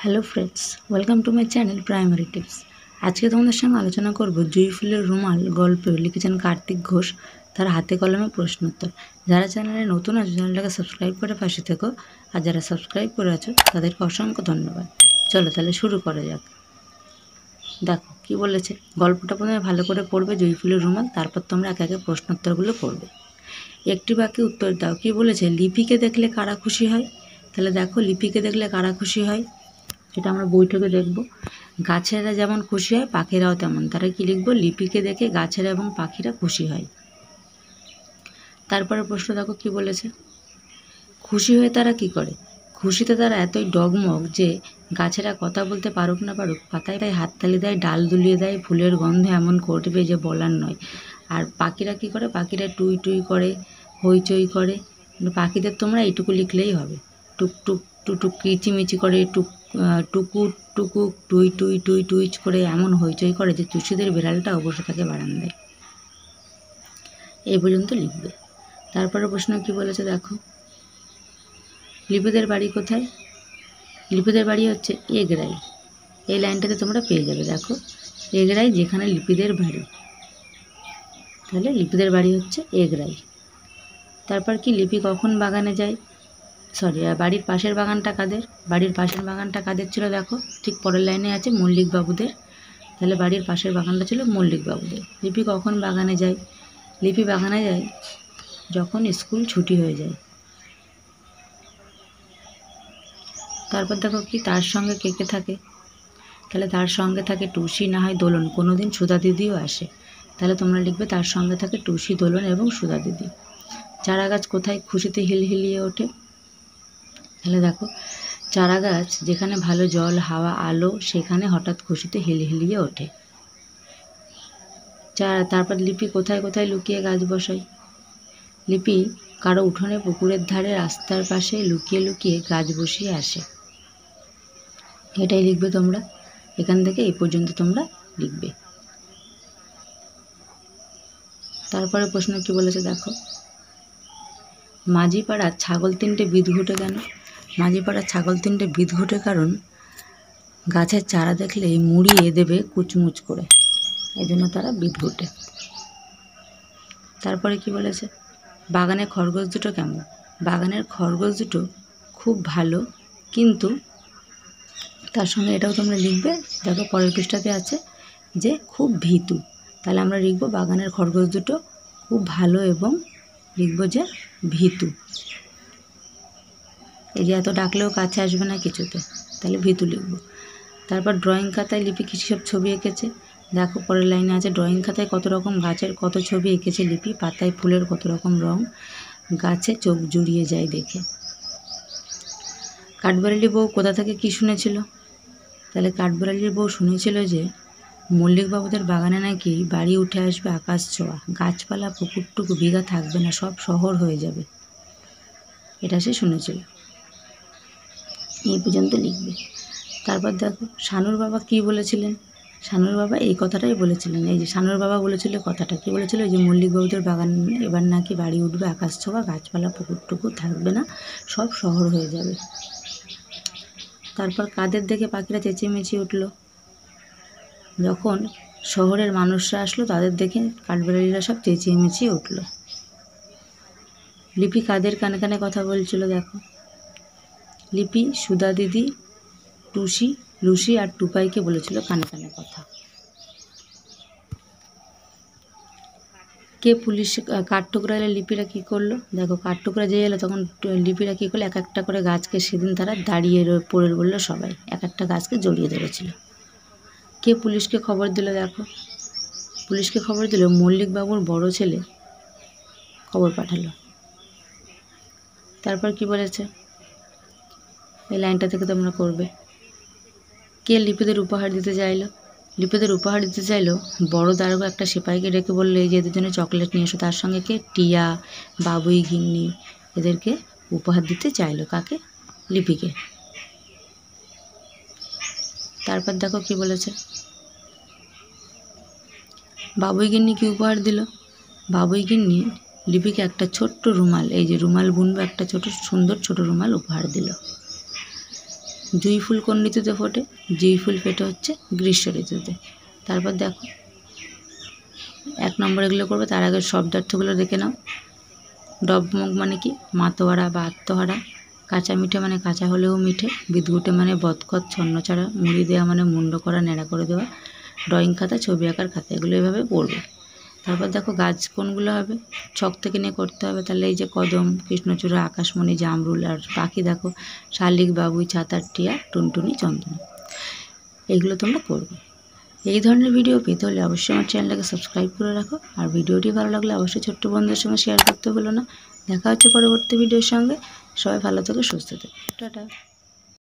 Hello friends, welcome to my channel primary tips. আজকে তোমাদের সঙ্গে আলোচনা করব জুঁই ফুলের রুমাল গল্প লিখেছেন কার্তিক ঘোষ, তার হাতে কলমে প্রশ্নোত্তর। যারা চ্যানেলে নতুন আছো চ্যানেলটাকে সাবস্ক্রাইব করে পাশে থেকো, আর যারা সাবস্ক্রাইব করে আছো তাদেরকে অসংখ্য ধন্যবাদ। চলো তাহলে শুরু করা যাক। দেখো কি বলেছে, গল্পটা প্রথমে ভালো করে পড়বে জুঁই ফুলের রুমাল, তারপর তোমরা একে একে প্রশ্নোত্তরগুলো করবে। একটি বাক্যে উত্তর দাও। কি বলেছে, লিপিকে দেখলে কারা খুশি হয়? তাহলে দেখো লিপিকে দেখলে কারা খুশি হয় সেটা আমরা বৈঠকে দেখব। গাছেরা যেমন খুশি হয় পাখিরাও তেমন। তারা কি লিখবো, লিপিকে দেখে গাছেরা এবং পাখিরা খুশি হয়। তারপরে প্রশ্ন দেখো কি বলেছে, খুশি হয়ে তারা কি করে? খুশিতে তারা এতই ডগমগ যে গাছেরা কথা বলতে পারুক না পারুক পাতায় তাই হাততালি দেয়, ডাল দুলিয়ে দেয়, ফুলের গন্ধে এমন করবে যে বলার নয়। আর পাখিরা কি করে, পাখিরা টুই টুই করে, হইচই করে। পাখিদের তোমরা এইটুকু লিখলেই হবে, টুক টুক টুটুক কিচিমিচি করে, টুকুর টুকুক টুই টুই টুই টুইচ করে এমন হইচই করে যে তুষিদের বিড়ালটা বসে থাকে বারান্দায়। এই পর্যন্ত লিখবে। তারপরে প্রশ্ন কি বলেছে দেখো, লিপিদের বাড়ি কোথায়? লিপিদের বাড়ি হচ্ছে এগরাই। এই লাইনটাতে তোমরা পেয়ে যাবে। দেখো এগরাই যেখানে লিপিদের বাড়ি, তাহলে লিপিদের বাড়ি হচ্ছে এগরাই। তারপর কি, লিপি কখন বাগানে যায়? বাড়ির পাশের বাগানটা কাদের? বাড়ির পাশের বাগানটা কাদের ছিল? দেখো ঠিক পরের লাইনে আছে মল্লিক বাবুদের। তাহলে বাড়ির পাশের বাগানটা ছিল মল্লিক বাবুদের। লিপি কখন বাগানে যায়? লিপি বাগানে যায় যখন স্কুল ছুটি হয়ে যায়। তারপর দেখো কি, তার সঙ্গে কে কে থাকে? তাহলে তার সঙ্গে থাকে টুসি, না হয় দোলন, কোনোদিন সুধা দিদিও আসে। তাহলে তোমরা লিখবে তার সঙ্গে থাকে টুসি, দোলন এবং সুধা দিদি। চারা গাছ কোথায় খুশিতে হিলহিলিয়ে ওঠে? তাহলে দেখো চারা গাছ যেখানে ভালো জল, হাওয়া, আলো, সেখানে হঠাৎ খুশিতে হিলহিলিয়ে ওঠে। তারপর লিপি কোথায় কোথায় লুকিয়ে গাছ বসায়? লিপি কারো উঠোনে, পুকুরের ধারে, রাস্তার পাশে লুকিয়ে লুকিয়ে গাছ বসিয়ে আসে। এটাই লিখবে তোমরা। এখান থেকে এই পর্যন্ত তোমরা লিখবে। তারপরে প্রশ্ন কি বলেছে দেখো, মাঝিপাড়ার ছাগল তিনটে বিদঘুটে কেন? মাঝিপাড়ার ছাগল তিনটে বিদঘুটে কারণ গাছের চারা দেখলেই মুড়িয়ে দেবে কুচমুচ করে, এই জন্য তারা বিদঘুটে। তারপরে কি বলেছে, বাগানের খরগোশ দুটো কেমন? বাগানের খরগোশ দুটো খুব ভালো, কিন্তু তার সঙ্গে এটাও তোমরা লিখবে। দেখো পরের পৃষ্ঠাতে আছে যে খুব ভীতু। তাহলে আমরা লিখবো বাগানের খরগোশ দুটো খুব ভালো এবং লিখবো যে ভীতু। এই যে এত ডাকলেও কাছে আসবে না কিছুতে, তাহলে ভীতু লিখবো। তারপর ড্রয়িং খাতায় লিপি কী সব ছবি এঁকেছে? দেখো পরের লাইনে আছে, ড্রয়িং খাতায় কত রকম গাছের কত ছবি এঁকেছে লিপি, পাতায় ফুলের কত রকম রং, গাছে চোখ জুড়িয়ে যায় দেখে। কাঠবিড়ালি বউ কোথা থেকে কী শুনেছিল? তাহলে কাঠবিড়ালির বউ শুনেছিল যে মল্লিকবাবুদের বাগানে নাকি বাড়ি উঠে আসবে আকাশ ছোঁয়া, গাছপালা পুকুরটুকু বিঘা থাকবে না, সব শহর হয়ে যাবে। এটা সে শুনেছিল। এই পর্যন্ত লিখবে। তারপর দেখো শানুর বাবা কি বলেছিলেন? শানুর বাবা এই কথাটাই বলেছিলেন। এই যে শানুর বাবা বলেছিল কথাটা, কি বলেছিল, যে মল্লিকবাবুদের বাগান এবার নাকি বাড়ি উঠবে আকাশ ছোঁয়া, গাছপালা পুকুরটুকু থাকবে না, সব শহর হয়ে যাবে। তারপর কাদের দেখে পাখিরা চেঁচিয়েমেচিয়ে উঠল? যখন শহরের মানুষরা আসলো তাদের দেখে কাঠবিড়ালিরা সব চেঁচিয়েমেচিয়ে উঠল। লিপি কাদের কানে কানে কথা বলছিল? দেখো লিপি সুধা দিদি, টুসি, লুসি আর টুপাইকে বলেছিল কানে কানে কথা। কে পুলিশ কাঠঠোকরা এলে লিপিরা কী করলো? দেখো কাঠঠোকরা যে এলো তখন লিপিরা কী করলো, এক একটা করে গাছকে সেদিন তারা দাঁড়িয়ে পড়ে বললো, সবাই এক একটা গাছকে জড়িয়ে ধরেছিল। কে পুলিশকে খবর দিল? দেখো পুলিশকে খবর দিল মল্লিকবাবুর বড় ছেলে খবর পাঠালো। তারপর কি বলেছে, এই লাইনটা থেকে তোমরা করবে। কে লিপিদের উপহার দিতে চাইলো? লিপিদের উপহার দিতে চাইলো বড় দারোগা একটা সিপাহীকে ডেকে বললো, এই যে এদের জন্য চকলেট নিয়ে এসো। তার সঙ্গে কে, টিয়া, বাবুই, গিন্নি, এদেরকে উপহার দিতে চাইলো। কাকে? লিপিকে। তারপর দেখো কি বলেছে, বাবুই গিন্নি কি উপহার দিল? বাবুই গিন্নি লিপিকে একটা ছোট্ট রুমাল, এই যে রুমাল বুনবে, একটা ছোট সুন্দর ছোট রুমাল উপহার দিল। জুঁই ফুল কোন ঋতুতে ফোটে? জুঁই ফুল ফোটে হচ্ছে গ্রীষ্ম ঋতুতে। তারপর দেখো 1 নম্বর এগুলো করবে, তার আগে শব্দার্থগুলো দেখে নাও। ডবমুখ মানে কি? মাতোয়ারা বা আত্মহারা। কাঁচা মিঠে মানে কাঁচা হলেও মিঠে। বিদঘুটে মানে বদখত ছন্নছাড়া। মুড়ি দেওয়া মানে মুন্ড করা, ন্যাড়া করে দেওয়া। ড্রয়িং খাতা, ছবি আঁকার খাতা, এগুলো এভাবে পড়বে। তারপর দেখো গাছ কোনগুলো হবে, ছক থেকে নিয়ে করতে হবে। তাহলে এই যে কদম, কৃষ্ণচূড়া, আকাশমণি, জামরুল। আর পাখি দেখো শালিক, বাবুই, ছাতার টিয়া, টুনটুনি, চন্দন। এইগুলো তোমরা করবে। এই ধরনের ভিডিও পেতে হলে অবশ্যই আমার চ্যানেলটাকে সাবস্ক্রাইব করে রাখো। আর ভিডিওটি ভালো লাগলে অবশ্যই ছোট্ট বন্ধুদের সঙ্গে শেয়ার করতে ভুলো না। দেখা হচ্ছে পরবর্তী ভিডিওর সঙ্গে। সবাই ভালো থেকো, সুস্থ থেকো, টাটা।